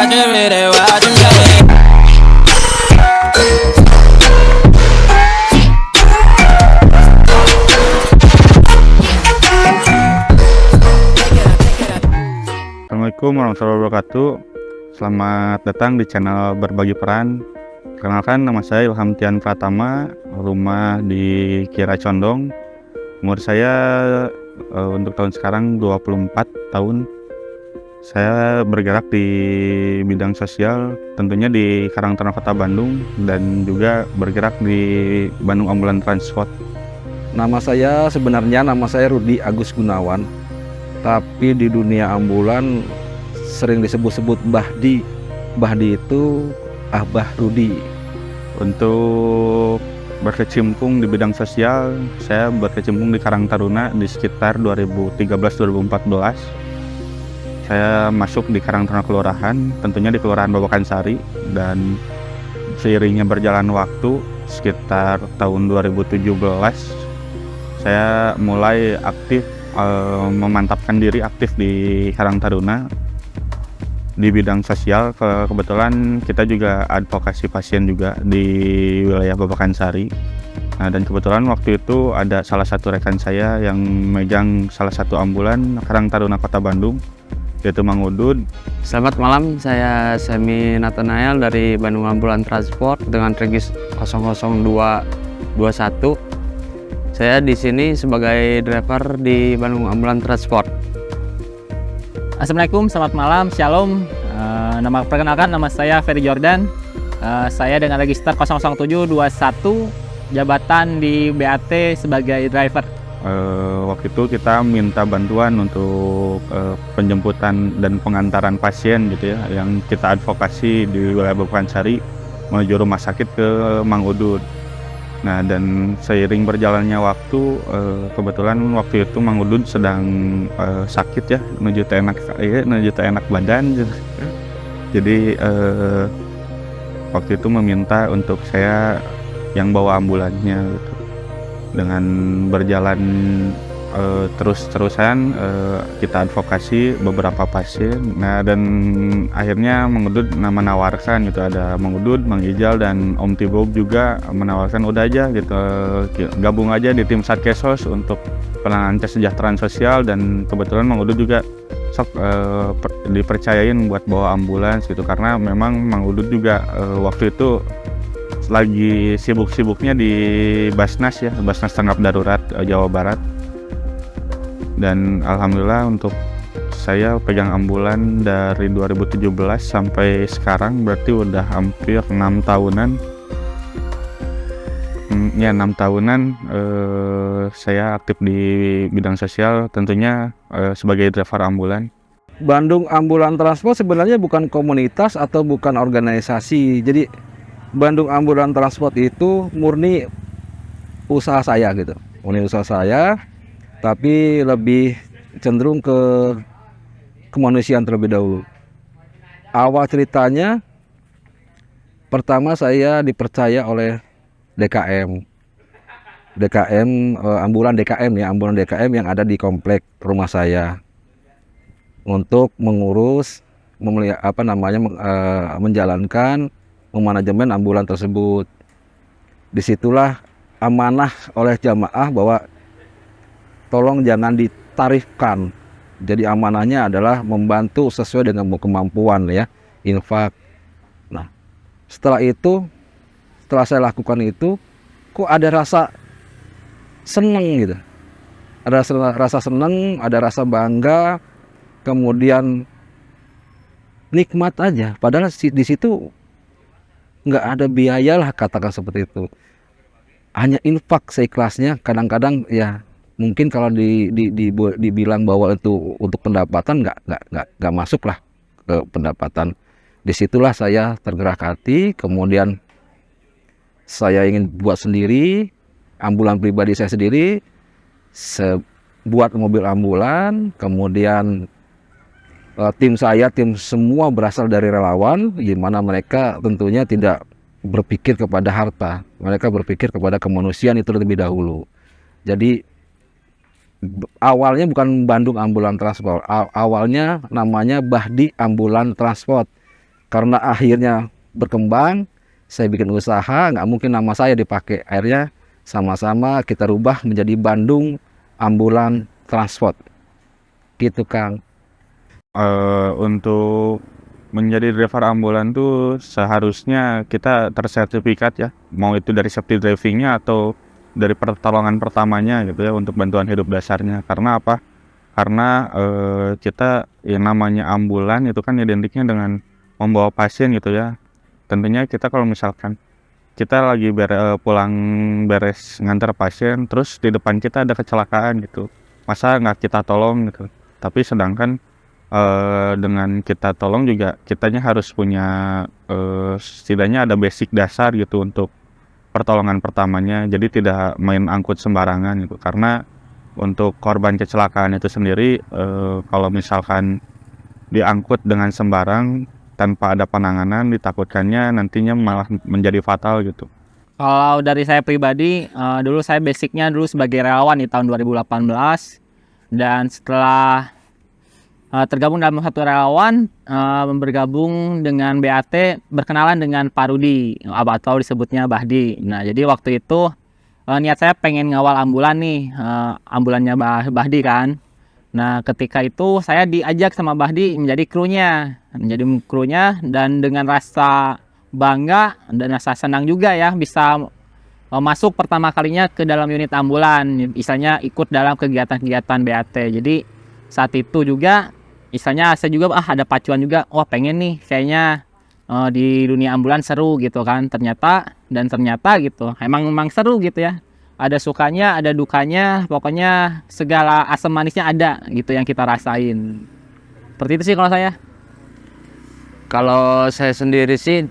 Assalamualaikum warahmatullahi wabarakatuh. Selamat datang di channel Berbagi Peran. Perkenalkan, nama saya Ilham Tian Pratama, rumah di Kira Condong. Umur saya untuk tahun sekarang 24 tahun. Saya bergerak di bidang sosial, tentunya di Karangtaruna Kota Bandung, dan juga bergerak di Bandung Ambulan Transport. Nama saya Rudi Agus Gunawan, tapi di dunia ambulan sering disebut-sebut Bahdi. Bahdi itu Abah Rudi. Untuk berkecimpung di bidang sosial, saya berkecimpung di Karang Taruna di sekitar 2013-2014. Saya masuk di Karang Taruna Kelurahan, tentunya di Kelurahan Babakan Sari, dan seiringnya berjalan waktu, sekitar tahun 2017, saya mulai aktif memantapkan diri aktif di Karang Taruna di bidang sosial. Kebetulan kita juga advokasi pasien juga di wilayah Babakan Sari. Nah, dan kebetulan waktu itu ada salah satu rekan saya yang megang salah satu ambulan Karang Taruna Kota Bandung, yaitu Mang Udud. Selamat malam, saya Semi Nathanael dari Bandung Ambulan Transport dengan regis 00221. Saya di sini sebagai driver di Bandung Ambulan Transport. Assalamualaikum, selamat malam, shalom. Perkenalkan, nama saya Ferry Jordan. Saya dengan register 00721, jabatan di BAT sebagai driver. Waktu itu kita minta bantuan untuk penjemputan dan pengantaran pasien gitu ya, yang kita advokasi di wilayah Babakan Sari menuju rumah sakit ke Mang Udud. Nah, dan seiring berjalannya waktu, kebetulan waktu itu Mang Udud sedang sakit ya, menuju enak badan gitu. Jadi waktu itu meminta untuk saya yang bawa ambulannya gitu. Dengan berjalan terus-terusan kita advokasi beberapa pasien. Nah, dan akhirnya Mang Udud menawarkan gitu, ada Mang Udud, Mang Ijal, dan Om Tibob juga menawarkan udah aja gitu, gabung aja di tim Satkesos untuk penanganan kesejahteraan sosial. Dan kebetulan Mang Udud juga dipercayain buat bawa ambulans gitu, karena memang Mang Udud juga waktu itu lagi sibuk-sibuknya di Basnas ya, Basnas Tanggap Darurat Jawa Barat. Dan alhamdulillah untuk saya pegang ambulan dari 2017 sampai sekarang, berarti udah hampir 6 tahunan. Ya, 6 tahunan saya aktif di bidang sosial, tentunya sebagai driver ambulan. Bandung Ambulan Transport sebenarnya bukan komunitas atau bukan organisasi. Jadi Bandung Ambulan Transport itu murni usaha saya gitu. Murni usaha saya, tapi lebih cenderung ke kemanusiaan terlebih dahulu. Awal ceritanya, pertama saya dipercaya oleh DKM, ambulan DKM yang ada di komplek rumah saya untuk mengurus, menjalankan memanajemen ambulan tersebut. Disitulah amanah oleh jamaah bahwa tolong jangan ditarifkan. Jadi amanahnya adalah membantu sesuai dengan kemampuan ya, infak. Nah, setelah saya lakukan itu, kok ada rasa seneng gitu. Ada rasa seneng, ada rasa bangga, kemudian nikmat aja. Padahal di situ nggak ada biaya lah, katakan seperti itu. Hanya infak seikhlasnya. Kadang-kadang ya mungkin kalau dibilang bahwa itu untuk pendapatan, nggak masuk lah ke pendapatan. Disitulah saya tergerak hati, kemudian saya ingin buat sendiri ambulan pribadi saya sendiri, buat mobil ambulan. Kemudian tim semua berasal dari relawan, di mana mereka tentunya tidak berpikir kepada harta, mereka berpikir kepada kemanusiaan itu lebih dahulu. Jadi awalnya bukan Bandung Ambulan Transport, awalnya namanya Bahdi Ambulan Transport. Karena akhirnya berkembang, saya bikin usaha, nggak mungkin nama saya dipakai. Akhirnya sama-sama kita rubah menjadi Bandung Ambulan Transport. Gitu, Kang. Untuk menjadi driver ambulan tuh seharusnya kita tersertifikat ya, mau itu dari safety drivingnya atau dari pertolongan pertamanya gitu ya, untuk bantuan hidup dasarnya. Karena apa? Karena kita yang namanya ambulan itu kan identiknya dengan membawa pasien gitu ya. Tentunya kita kalau misalkan kita lagi pulang beres ngantar pasien, terus di depan kita ada kecelakaan gitu, masa nggak kita tolong gitu. Tapi sedangkan dengan kita tolong juga kitanya harus punya setidaknya ada basic dasar gitu untuk pertolongan pertamanya. Jadi tidak main angkut sembarangan gitu. Karena untuk korban kecelakaan itu sendiri kalau misalkan diangkut dengan sembarang tanpa ada penanganan, ditakutkannya nantinya malah menjadi fatal gitu. Kalau dari saya pribadi, dulu saya basicnya dulu sebagai relawan di tahun 2018, dan setelah tergabung dalam satu relawan, bergabung dengan BAT, berkenalan dengan Pak Rudi atau disebutnya Bahdi. Nah, jadi waktu itu niat saya pengen ngawal ambulan nih, ambulannya Bahdi kan. Nah, ketika itu saya diajak sama Bahdi menjadi krunya, dan dengan rasa bangga dan rasa senang juga ya bisa masuk pertama kalinya ke dalam unit ambulan, misalnya ikut dalam kegiatan-kegiatan BAT. Jadi saat itu juga misalnya saya juga ada pacuan juga, wah pengen nih kayaknya di dunia ambulan seru gitu kan. Ternyata gitu emang seru gitu ya, ada sukanya ada dukanya, pokoknya segala asam manisnya ada gitu yang kita rasain. Seperti itu sih kalau saya. Kalau saya sendiri sih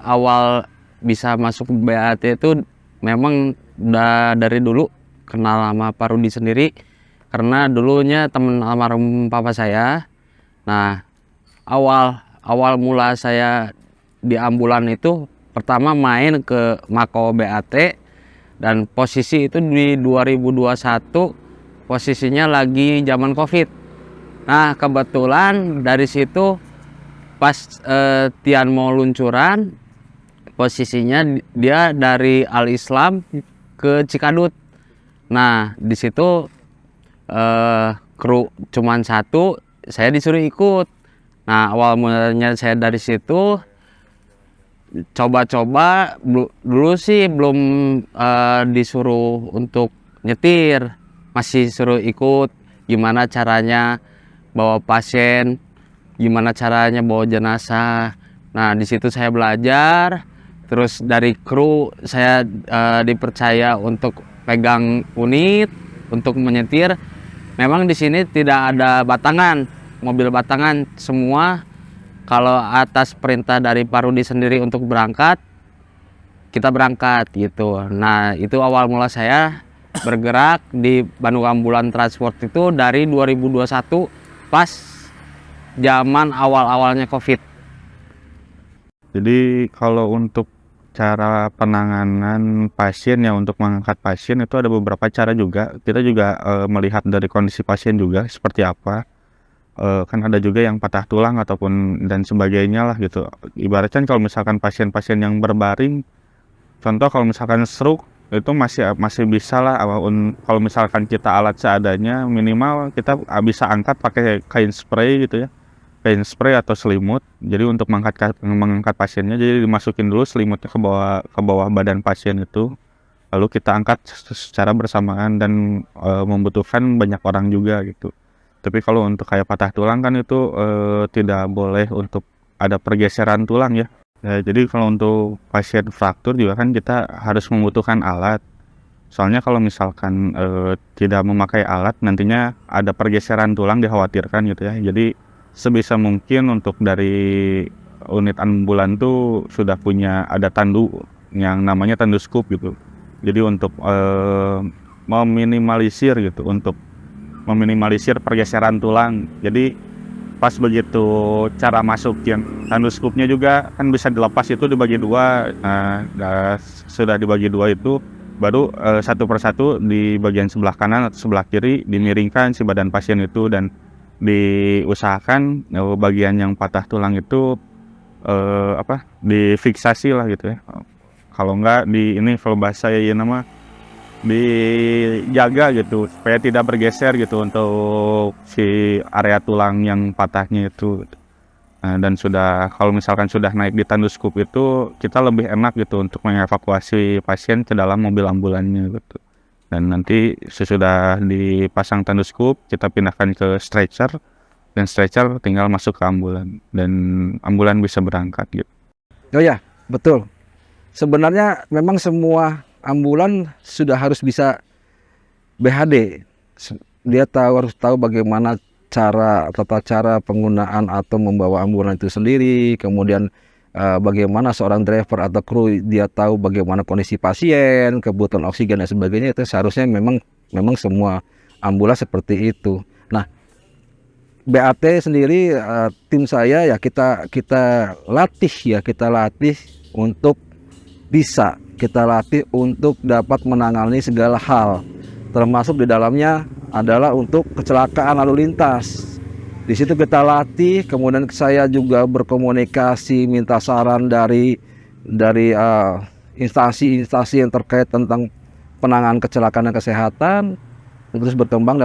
awal bisa masuk ke BAT itu memang udah dari dulu kenal sama Pak Rudi sendiri, karena dulunya teman almarhum papa saya. Nah, awal mula saya di ambulan itu pertama main ke Mako BAT, dan posisi itu di 2021 posisinya lagi zaman Covid. Nah, kebetulan dari situ pas Tian mau luncuran, posisinya dia dari Al Islam ke Cikadut. Nah, di situ kru cuman satu, saya disuruh ikut. Nah, awal mulanya saya dari situ coba-coba, dulu sih belum disuruh untuk nyetir, masih suruh ikut gimana caranya bawa pasien, gimana caranya bawa jenazah. Nah, di situ saya belajar. Terus dari kru saya dipercaya untuk pegang unit, untuk menyetir. Memang di sini tidak ada batangan, mobil batangan semua. Kalau atas perintah dari Pak Rudi sendiri untuk berangkat, kita berangkat gitu. Nah, itu awal mula saya bergerak di Bandung Ambulan Transport itu dari 2021 pas zaman awal-awalnya Covid. Jadi kalau untuk cara penanganan pasien ya, untuk mengangkat pasien itu ada beberapa cara juga. Kita juga melihat dari kondisi pasien juga seperti apa. Kan ada juga yang patah tulang ataupun dan sebagainya lah gitu. Ibaratkan kalau misalkan pasien-pasien yang berbaring, contoh kalau misalkan stroke itu masih bisa lah. Kalau misalkan kita alat seadanya, minimal kita bisa angkat pakai kain spray gitu ya. Kain spray atau selimut. Jadi untuk mengangkat pasiennya, jadi dimasukin dulu selimutnya ke bawah badan pasien itu, lalu kita angkat secara bersamaan dan membutuhkan banyak orang juga gitu. Tapi kalau untuk kayak patah tulang kan itu tidak boleh untuk ada pergeseran tulang ya. Jadi kalau untuk pasien fraktur juga kan kita harus membutuhkan alat. Soalnya kalau misalkan tidak memakai alat, nantinya ada pergeseran tulang dikhawatirkan gitu ya. Jadi sebisa mungkin untuk dari unit ambulan tuh sudah punya ada tandu yang namanya tandu scoop gitu. Jadi untuk meminimalisir gitu, untuk meminimalisir pergeseran tulang. Jadi pas begitu cara masukin tandu scoopnya juga kan bisa dilepas, itu dibagi dua. Nah, sudah dibagi dua itu baru satu persatu di bagian sebelah kanan atau sebelah kiri dimiringkan si badan pasien itu, dan diusahakan bagian yang patah tulang itu difiksasi lah gitu ya. Kalau enggak kalau bahasa ya nama dijaga gitu supaya tidak bergeser gitu untuk si area tulang yang patahnya itu. Nah, dan kalau misalkan sudah naik di tandus scoop itu kita lebih enak gitu untuk mengevakuasi pasien ke dalam mobil ambulannya gitu. Dan nanti sesudah dipasang tandus scoop kita pindahkan ke stretcher, dan stretcher tinggal masuk ke ambulan dan ambulan bisa berangkat gitu. Oh ya, betul. Sebenarnya memang semua ambulan sudah harus bisa BHD. Dia harus tahu bagaimana tata cara penggunaan atau membawa ambulan itu sendiri, kemudian bagaimana seorang driver atau kru dia tahu bagaimana kondisi pasien, kebutuhan oksigen dan sebagainya. Itu seharusnya memang semua ambulans seperti itu. Nah, BAT sendiri tim saya ya kita latih untuk bisa untuk dapat menangani segala hal, termasuk di dalamnya adalah untuk kecelakaan lalu lintas. Di situ kita latih, kemudian saya juga berkomunikasi, minta saran dari instansi-instansi yang terkait tentang penanganan kecelakaan dan kesehatan. Terus berkembang,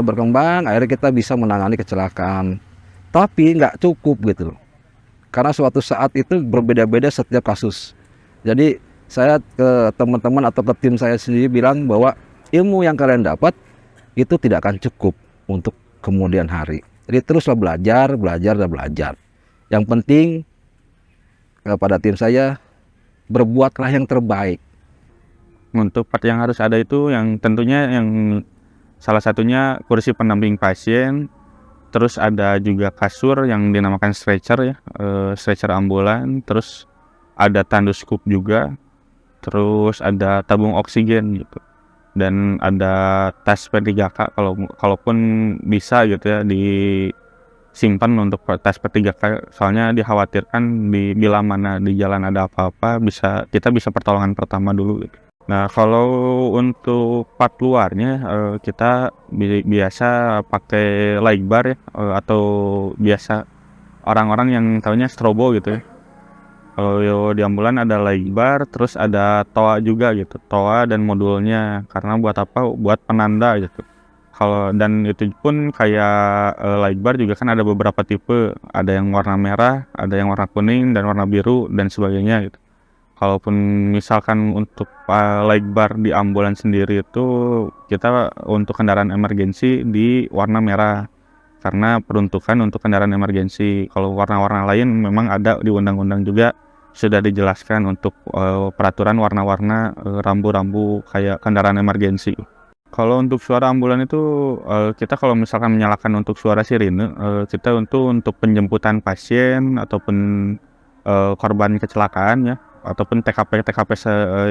akhirnya kita bisa menangani kecelakaan. Tapi nggak cukup gitu, karena suatu saat itu berbeda-beda setiap kasus. Jadi saya ke teman-teman atau ke tim saya sendiri bilang bahwa ilmu yang kalian dapat itu tidak akan cukup untuk kemudian hari. Jadi teruslah belajar. Yang penting kepada tim saya, berbuatlah yang terbaik. Untuk part yang harus ada itu yang tentunya yang salah satunya kursi pendamping pasien, terus ada juga kasur yang dinamakan stretcher ya, stretcher ambulan, terus ada tandus scoop juga, terus ada tabung oksigen gitu. Dan ada tas P3K kalaupun bisa gitu ya disimpan untuk tas P3K, soalnya dikhawatirkan bila mana di jalan ada apa-apa kita bisa pertolongan pertama dulu gitu. Nah, kalau untuk part luarnya kita biasa pakai light bar ya, atau biasa orang-orang yang tahunya strobo gitu ya. Kalau di ambulan ada light bar, terus ada toa juga gitu, toa dan modulnya. Karena buat apa? Buat penanda gitu. Dan itu pun kayak light bar juga kan ada beberapa tipe, ada yang warna merah, ada yang warna kuning dan warna biru dan sebagainya gitu. Kalaupun misalkan untuk light bar di ambulan sendiri itu kita untuk kendaraan emergensi di warna merah, karena peruntukan untuk kendaraan emergensi. Kalau warna-warna lain memang ada di undang-undang juga sudah dijelaskan untuk peraturan warna-warna rambu-rambu kayak kendaraan emergensi. Kalau untuk suara ambulan itu kita kalau misalkan menyalakan untuk suara sirine, kita untuk penjemputan pasien ataupun korban kecelakaan ya, ataupun TKP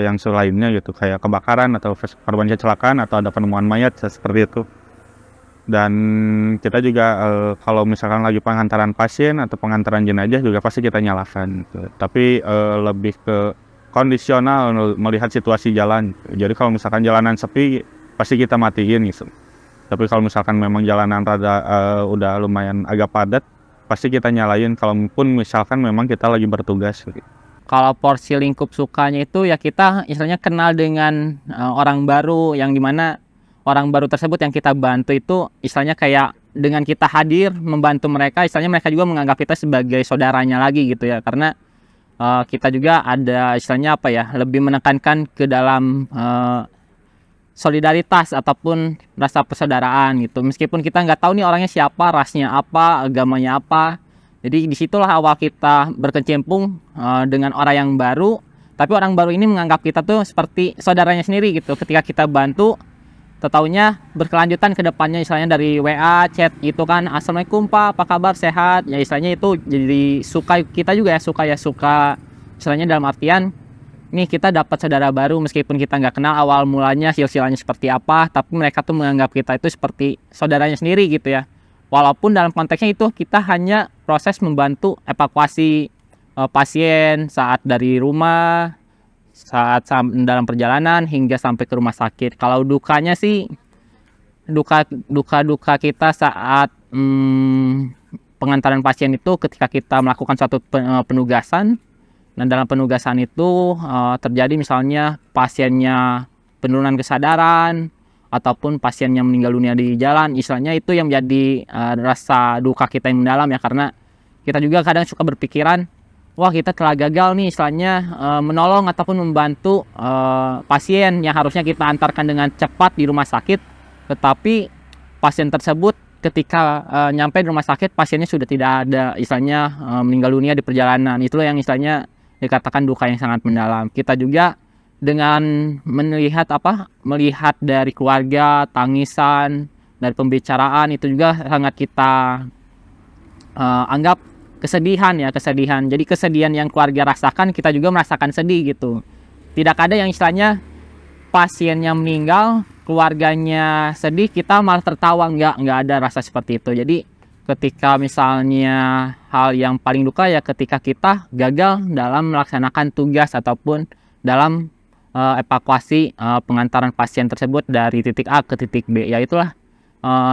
yang selainnya gitu, kayak kebakaran atau korban kecelakaan atau ada penemuan mayat seperti itu. Dan kita juga kalau misalkan lagi pengantaran pasien atau pengantaran jenazah juga pasti kita nyalakan gitu. Tapi lebih ke kondisional melihat situasi jalan. Jadi kalau misalkan jalanan sepi pasti kita matiin gitu. Tapi kalau misalkan memang jalanan rada udah lumayan agak padat, pasti kita nyalain kalaupun misalkan memang kita lagi bertugas gitu. Kalau porsi lingkup sukanya itu ya kita istilahnya kenal dengan orang baru, yang dimana orang baru tersebut yang kita bantu itu istilahnya kayak dengan kita hadir membantu mereka, istilahnya mereka juga menganggap kita sebagai saudaranya lagi gitu ya, karena kita juga ada istilahnya apa ya, lebih menekankan ke dalam solidaritas ataupun rasa persaudaraan gitu. Meskipun kita nggak tahu nih orangnya siapa, rasnya apa, agamanya apa. Jadi disitulah awal kita berkecimpung dengan orang yang baru, tapi orang baru ini menganggap kita tuh seperti saudaranya sendiri gitu. Ketika kita bantu, tetaunya berkelanjutan ke depannya, istilahnya dari WA, chat gitu kan, assalamualaikum Pak, apa kabar, sehat? Ya istilahnya itu jadi suka kita juga ya, suka istilahnya dalam artian nih kita dapat saudara baru meskipun kita nggak kenal awal mulanya silsilahnya seperti apa, tapi mereka tuh menganggap kita itu seperti saudaranya sendiri gitu ya. Walaupun dalam konteksnya itu kita hanya proses membantu evakuasi pasien saat dari rumah, saat dalam perjalanan hingga sampai ke rumah sakit. Kalau dukanya sih duka kita saat pengantaran pasien itu ketika kita melakukan suatu penugasan, dan dalam penugasan itu terjadi misalnya pasiennya penurunan kesadaran ataupun pasien yang meninggal dunia di jalan, istilahnya itu yang menjadi rasa duka kita yang mendalam ya, karena kita juga kadang suka berpikiran, wah kita telah gagal nih istilahnya menolong ataupun membantu pasien yang harusnya kita antarkan dengan cepat di rumah sakit, tetapi pasien tersebut ketika nyampe di rumah sakit pasiennya sudah tidak ada, istilahnya meninggal dunia di perjalanan. Itulah yang istilahnya dikatakan duka yang sangat mendalam. Kita juga dengan melihat dari keluarga, tangisan, dari pembicaraan itu juga sangat kita anggap kesedihan. Jadi kesedihan yang keluarga rasakan kita juga merasakan sedih gitu. Tidak ada yang istilahnya pasiennya meninggal, keluarganya sedih, kita malah tertawa, nggak ada rasa seperti itu. Jadi ketika misalnya hal yang paling duka ya ketika kita gagal dalam melaksanakan tugas ataupun dalam evakuasi pengantaran pasien tersebut dari titik A ke titik B, ya itulah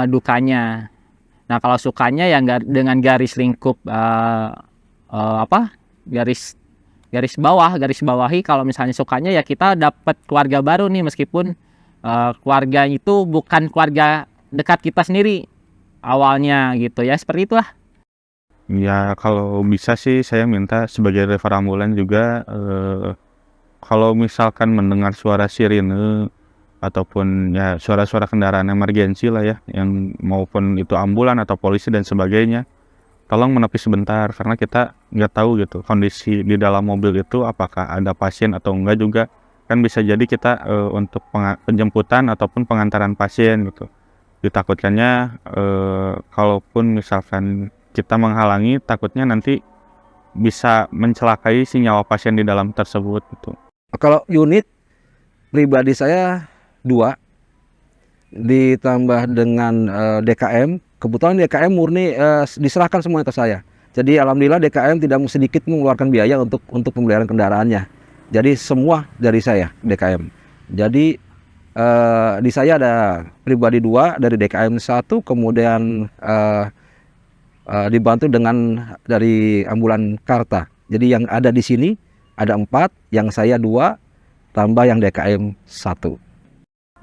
dukanya. Nah kalau sukanya ya dengan garis lingkup garis bawahi, kalau misalnya sukanya ya kita dapat keluarga baru nih, meskipun keluarga itu bukan keluarga dekat kita sendiri awalnya gitu ya, seperti itulah. Ya kalau bisa sih saya minta sebagai driver ambulan juga kalau misalkan mendengar suara sirine ataupun ya suara-suara kendaraan emergensi lah ya, yang maupun itu ambulan atau polisi dan sebagainya, tolong menepi sebentar karena kita nggak tahu gitu kondisi di dalam mobil itu apakah ada pasien atau enggak juga. Kan bisa jadi kita untuk penjemputan ataupun pengantaran pasien gitu, ditakutkannya kalaupun misalkan kita menghalangi, takutnya nanti bisa mencelakai si nyawa pasien di dalam tersebut gitu. Kalau unit pribadi saya 2 ditambah dengan DKM. Kebetulan DKM murni diserahkan semuanya ke saya. Jadi alhamdulillah DKM tidak sedikit mengeluarkan biaya untuk pemeliharaan kendaraannya. Jadi semua dari saya DKM. Jadi di saya ada pribadi 2 dari DKM 1, kemudian dibantu dengan dari ambulan Karta. Jadi yang ada di sini ada 4, yang saya 2, tambah yang DKM 1.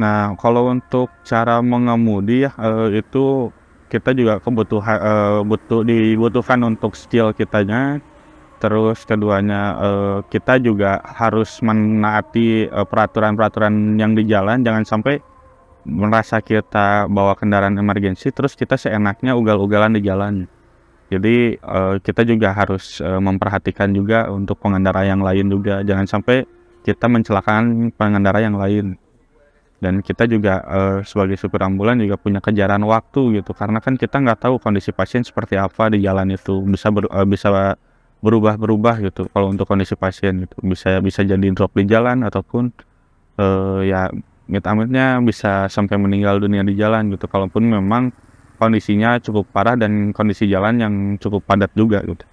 Nah kalau untuk cara mengemudi ya itu kita juga dibutuhkan untuk skill kitanya. Terus keduanya kita juga harus menaati peraturan-peraturan yang di jalan. Jangan sampai merasa kita bawa kendaraan emergensi terus kita seenaknya ugal-ugalan di jalan. Jadi kita juga harus memperhatikan juga untuk pengendara yang lain juga. Jangan sampai kita mencelakakan pengendara yang lain. Dan kita juga sebagai supir ambulan juga punya kejaran waktu gitu. Karena kan kita nggak tahu kondisi pasien seperti apa di jalan itu. Bisa berubah-berubah gitu kalau untuk kondisi pasien gitu, bisa jadi drop di jalan ataupun ya amit-amitnya bisa sampai meninggal dunia di jalan gitu, kalaupun memang kondisinya cukup parah dan kondisi jalan yang cukup padat juga gitu.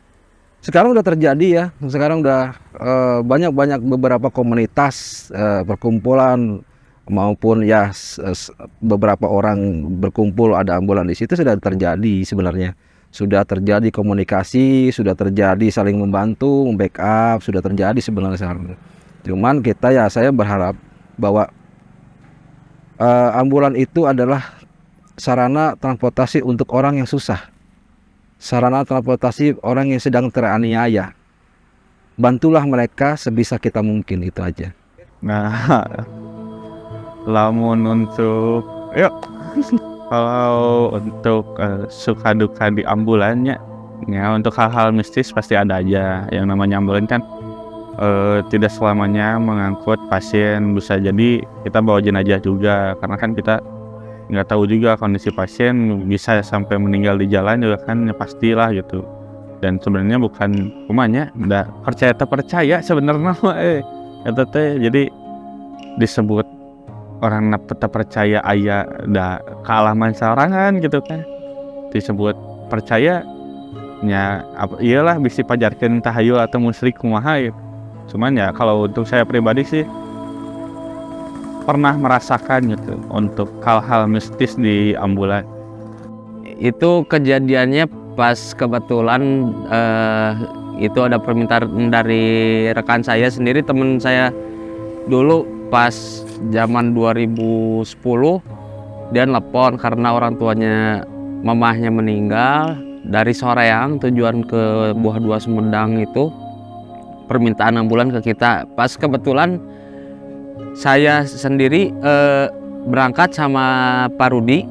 Sekarang udah terjadi ya, sekarang udah banyak beberapa komunitas perkumpulan maupun ya beberapa orang berkumpul ada ambulan di situ, sudah terjadi sebenarnya. Sudah terjadi komunikasi, sudah terjadi saling membantu, membackup, sudah terjadi sebenarnya sekarang. Cuman saya berharap bahwa ambulan itu adalah sarana transportasi untuk orang yang susah, sarana transportasi orang yang sedang teraniaya. Bantulah mereka sebisa kita mungkin, itu aja. Nah, lamun untuk kalau untuk suka duka di ambulannya ya, untuk hal-hal mistis pasti ada aja. Yang namanya ambulan kan tidak selamanya mengangkut pasien, bisa jadi kita bawa jenazah juga, karena kan kita nggak tahu juga kondisi pasien, bisa sampai meninggal di jalan juga kan ya, pastilah gitu. Dan sebenarnya bukan kumanya udah percaya sebenarnya jadi disebut orang tak percaya ayah dah kealaman sarangan gitu kan, disebut percaya nya iyalah bisa pajarkan tahayul atau musyrik kumaha gitu. Cuman ya kalau untuk saya pribadi sih pernah merasakan gitu untuk hal-hal mistis di ambulan. Itu kejadiannya pas kebetulan itu ada permintaan dari rekan saya sendiri, temen saya dulu pas zaman 2010 dia nelpon karena orang tuanya mamahnya meninggal dari Soreang tujuan ke Buah Dua Sumedang, itu permintaan ambulan ke kita. Pas kebetulan saya sendiri berangkat sama Pak Rudi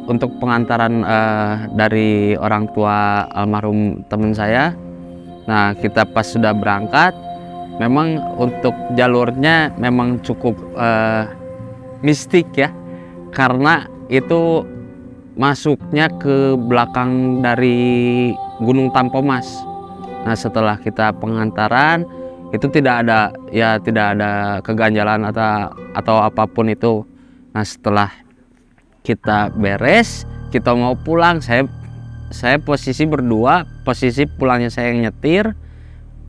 untuk pengantaran dari orang tua almarhum teman saya. Nah, kita pas sudah berangkat, memang untuk jalurnya memang cukup mistik ya, karena itu masuknya ke belakang dari Gunung Tampomas. Nah, setelah kita pengantaran itu tidak ada keganjalan atau apapun itu. Nah, setelah kita beres, kita mau pulang, saya posisi berdua, posisi pulangnya saya yang nyetir,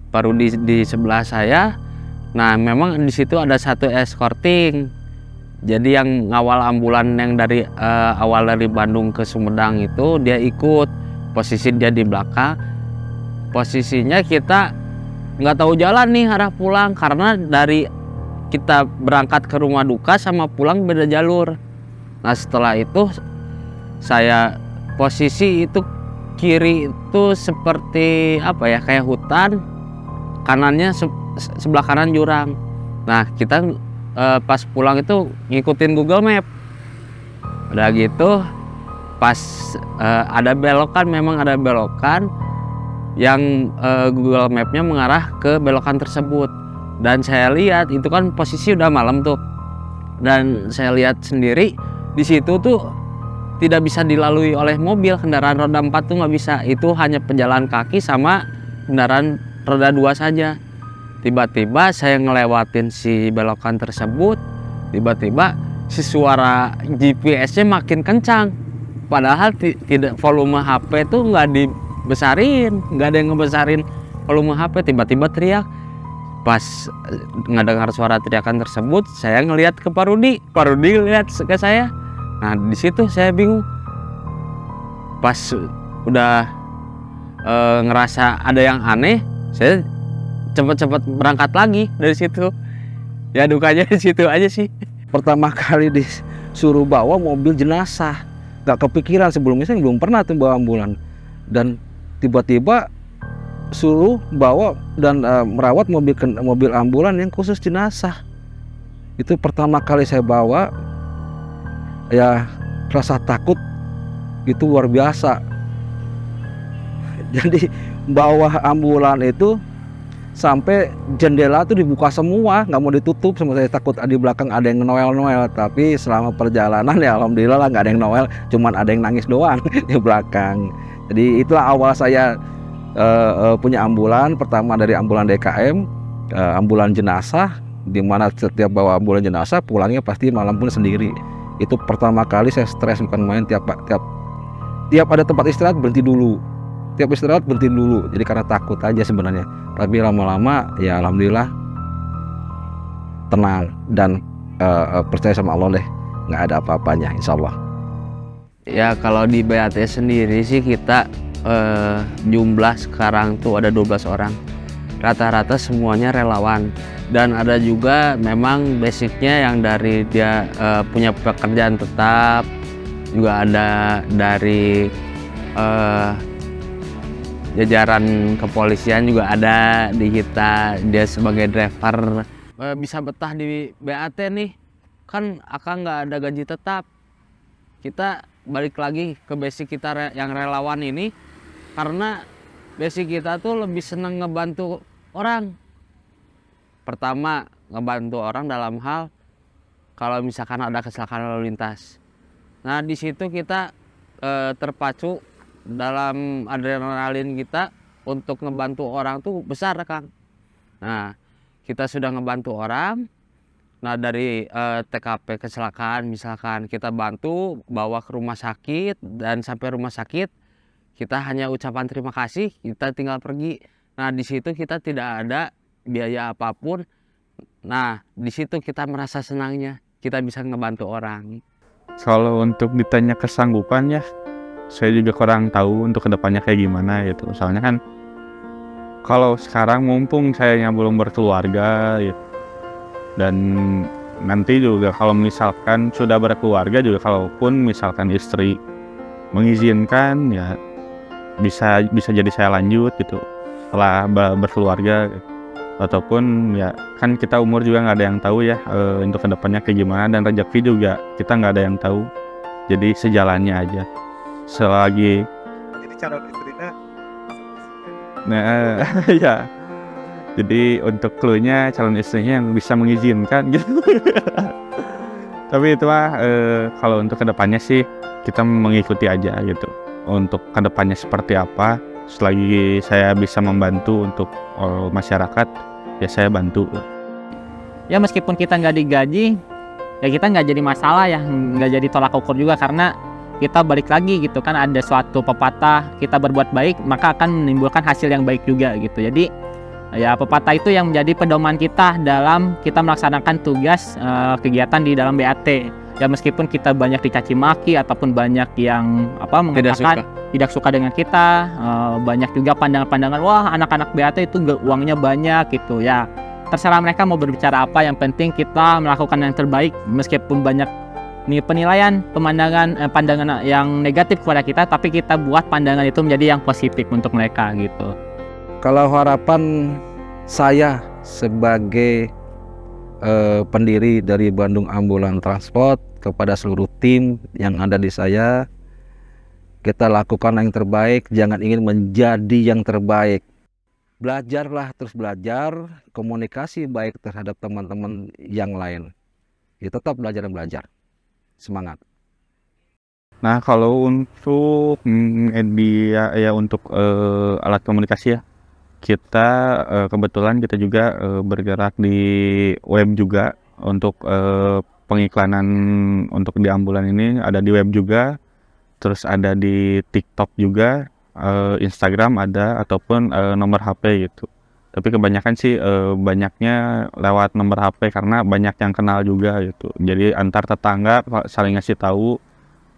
baru di sebelah saya. Nah, memang di situ ada satu escorting. Jadi yang ngawal ambulan yang dari awal dari Bandung ke Sumedang itu dia ikut, posisi dia di belakang. Posisinya kita nggak tahu jalan nih arah pulang, karena dari kita berangkat ke rumah duka sama pulang beda jalur. Nah, setelah itu saya posisi itu kiri itu seperti apa ya, kayak hutan, kanannya sebelah kanan jurang. Nah, kita pas pulang itu ngikutin Google Map. Udah gitu pas ada belokan, memang ada belokan yang Google Map-nya mengarah ke belokan tersebut. Dan saya lihat itu kan posisi udah malam tuh, dan saya lihat sendiri di situ tuh tidak bisa dilalui oleh mobil, kendaraan roda 4 tuh nggak bisa, itu hanya pejalan kaki sama kendaraan roda 2 saja. Tiba-tiba saya ngelewatin si belokan tersebut, tiba-tiba si suara GPS-nya makin kencang, padahal tidak, volume HP tuh nggak dibesarin, nggak ada yang ngebesarin volume HP. Tiba-tiba teriak. Pas ngedengar suara teriakan tersebut, saya ngelihat ke Pak Rudi ngelihat ke saya. Nah, di situ saya bingung. Pas udah ngerasa ada yang aneh, saya cepet-cepet berangkat lagi dari situ. Ya, dukanya di situ aja sih. Pertama kali disuruh bawa mobil jenazah, nggak kepikiran, sebelumnya saya belum pernah tuh bawa ambulan, dan tiba-tiba suruh bawa dan merawat mobil ambulan yang khusus jenazah. Itu pertama kali saya bawa, ya rasa takut itu luar biasa. Jadi bawa ambulan itu sampai jendela tuh dibuka semua, nggak mau ditutup, sama saya takut di belakang ada yang noel. Tapi selama perjalanan ya alhamdulillah lah, nggak ada yang noel, cuman ada yang nangis doang di belakang. Jadi itulah awal saya punya ambulan. Pertama dari ambulan DKM, ambulan jenazah, dimana setiap bawa ambulan jenazah pulangnya pasti malam pun sendiri. Itu pertama kali saya stres, bukan main. Tiap ada tempat istirahat berhenti dulu, jadi karena takut aja sebenarnya. Tapi lama-lama ya alhamdulillah tenang dan percaya sama Allah deh, nggak ada apa-apanya insya Allah. Ya, kalau di BAT sendiri sih kita jumlah sekarang tuh ada 12 orang. Rata-rata semuanya relawan, dan ada juga memang basicnya yang dari dia punya pekerjaan tetap, juga ada dari jajaran kepolisian juga ada di kita, dia sebagai driver. Bisa betah di BAT nih, kan akang nggak ada gaji tetap. Kita balik lagi ke basic kita yang relawan ini, karena basic kita tuh lebih seneng ngebantu orang. Pertama, ngebantu orang dalam hal kalau misalkan ada kecelakaan lalu lintas. Nah, di situ kita terpacu dalam adrenalin kita untuk ngebantu orang tuh besar, Kang. Nah, kita sudah ngebantu orang. Nah, dari TKP kecelakaan misalkan kita bantu bawa ke rumah sakit, dan sampai rumah sakit kita hanya ucapan terima kasih, kita tinggal pergi. Nah, di situ kita tidak ada biaya apapun. Nah, di situ kita merasa senangnya kita bisa ngebantu orang. Kalau untuk ditanya kesanggupan ya, saya juga kurang tahu untuk kedepannya kayak gimana gitu. Soalnya kan kalau sekarang mumpung sayanya belum berkeluarga gitu, dan nanti juga kalau misalkan sudah berkeluarga juga, kalaupun misalkan istri mengizinkan ya bisa bisa jadi saya lanjut gitu setelah berkeluarga gitu. Ataupun ya kan kita umur juga nggak ada yang tahu ya untuk kedepannya kayak gimana, dan rezeki juga kita nggak ada yang tahu, jadi sejalannya aja selagi Jadi calon istrinya nah ya, jadi untuk clue-nya calon istrinya yang bisa mengizinkan gitu. Tapi itu mah kalau untuk kedepannya sih kita mengikuti aja gitu, untuk kedepannya seperti apa. Selagi saya bisa membantu untuk masyarakat, ya saya bantu. Ya meskipun kita nggak digaji, ya kita nggak jadi masalah ya, nggak jadi tolak ukur juga, karena kita balik lagi gitu kan, ada suatu pepatah, kita berbuat baik maka akan menimbulkan hasil yang baik juga gitu. Jadi ya pepatah itu yang menjadi pedoman kita dalam kita melaksanakan tugas kegiatan di dalam BAT. Ya meskipun kita banyak dicaci maki ataupun banyak yang mengatakan tidak suka dengan kita, banyak juga pandangan-pandangan, wah anak-anak BAT itu uangnya banyak gitu ya. Terserah mereka mau berbicara apa, yang penting kita melakukan yang terbaik meskipun banyak penilaian, pandangan yang negatif kepada kita, tapi kita buat pandangan itu menjadi yang positif untuk mereka gitu. Kalau harapan saya sebagai pendiri dari Bandung Ambulan Transport kepada seluruh tim yang ada di saya, kita lakukan yang terbaik, jangan ingin menjadi yang terbaik. Belajarlah, terus belajar, komunikasi baik terhadap teman-teman yang lain. Ya, tetap belajar dan belajar. Semangat. Nah kalau untuk media ya, untuk alat komunikasi ya, kita kebetulan kita juga bergerak di web juga untuk pengiklanan untuk di ambulan ini, ada di web juga, terus ada di TikTok juga, Instagram ada, ataupun nomor HP gitu. Tapi kebanyakan sih banyaknya lewat nomor HP karena banyak yang kenal juga gitu. Jadi antar tetangga saling ngasih tahu.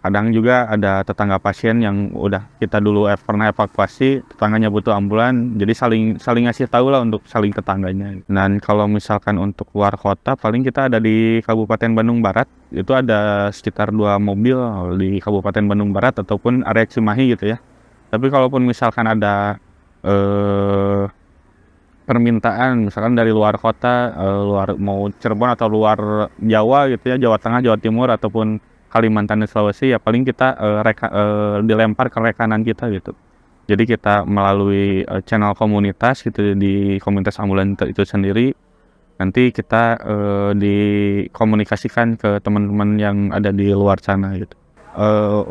Kadang juga ada tetangga pasien yang udah kita dulu pernah evakuasi, tetangganya butuh ambulan, jadi saling ngasih tahu lah untuk saling tetangganya. Dan kalau misalkan untuk luar kota, paling kita ada di Kabupaten Bandung Barat, itu ada sekitar 2 mobil di Kabupaten Bandung Barat ataupun area Cimahi gitu ya. Tapi kalaupun misalkan ada permintaan misalkan dari luar kota, luar mau Cirebon atau luar Jawa gitu ya, Jawa Tengah, Jawa Timur ataupun Kalimantan dan Sulawesi, ya paling kita dilempar ke rekanan kita gitu. Jadi kita melalui channel komunitas gitu, di komunitas ambulan itu sendiri, nanti kita dikomunikasikan ke teman-teman yang ada di luar sana gitu.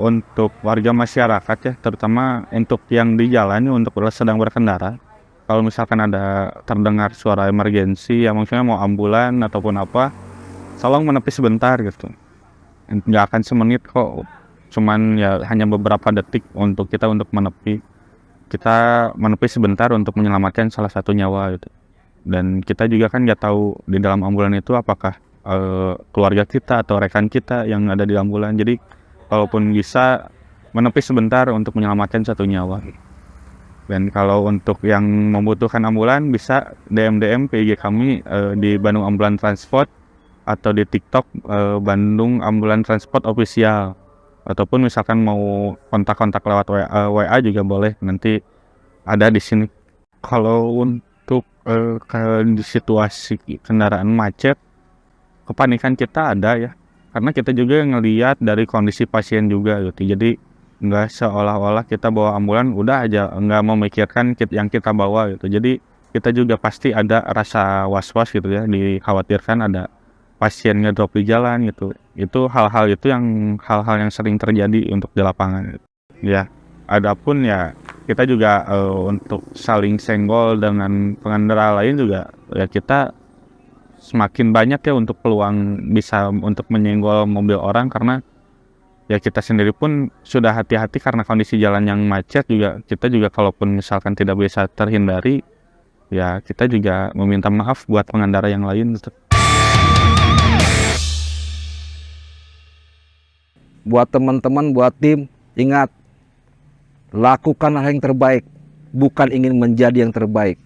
Untuk warga masyarakat ya, terutama untuk yang di jalan untuk sedang berkendara, kalau misalkan ada terdengar suara emergensi ya, maksudnya mau ambulan ataupun apa, tolong menepi sebentar gitu. Nggak akan semenit kok, cuman ya hanya beberapa detik untuk kita untuk menepi. Kita menepi sebentar untuk menyelamatkan salah satu nyawa gitu. Dan kita juga kan nggak tahu di dalam ambulan itu apakah keluarga kita atau rekan kita yang ada di ambulan. Jadi kalaupun bisa menepi sebentar untuk menyelamatkan satu nyawa. Dan kalau untuk yang membutuhkan ambulan bisa DM PIG kami di Bandung Ambulan Transport atau di TikTok Bandung Ambulan Transport Official, ataupun misalkan mau kontak-kontak lewat WA juga boleh, nanti ada di sini. Kalau untuk di situasi kendaraan macet, kepanikan kita ada ya, karena kita juga ngelihat dari kondisi pasien juga gitu. Jadi nggak seolah-olah kita bawa ambulan udah aja nggak memikirkan yang kita bawa gitu. Jadi kita juga pasti ada rasa was-was gitu ya, dikhawatirkan ada pasien ngedrop di jalan gitu. Itu hal-hal yang sering terjadi untuk di lapangan gitu. Ya, adapun ya kita juga untuk saling senggol dengan pengendara lain juga ya, kita semakin banyak ya untuk peluang bisa untuk menyenggol mobil orang, karena ya kita sendiri pun sudah hati-hati karena kondisi jalan yang macet juga. Kita juga kalaupun misalkan tidak bisa terhindari, ya kita juga meminta maaf buat pengendara yang lain gitu. Buat teman-teman, buat tim, ingat lakukanlah yang terbaik, bukan ingin menjadi yang terbaik.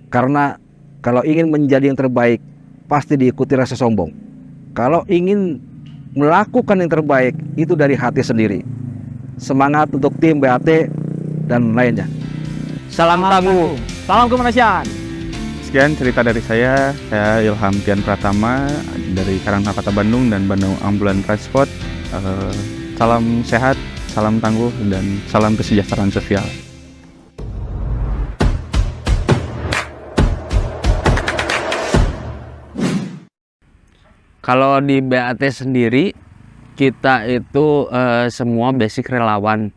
Karena kalau ingin menjadi yang terbaik, pasti diikuti rasa sombong. Kalau ingin melakukan yang terbaik, itu dari hati sendiri. Semangat untuk tim BAT dan lainnya. Salam tangguh. Salam kemanusiaan. Sekian cerita dari saya Ilham Tian Pratama dari Karangtengah Kota Bandung dan Bandung Ambulan Transport. Salam sehat, salam tangguh, dan salam kesejahteraan sosial. Kalau di BAT sendiri, kita itu semua basic relawan.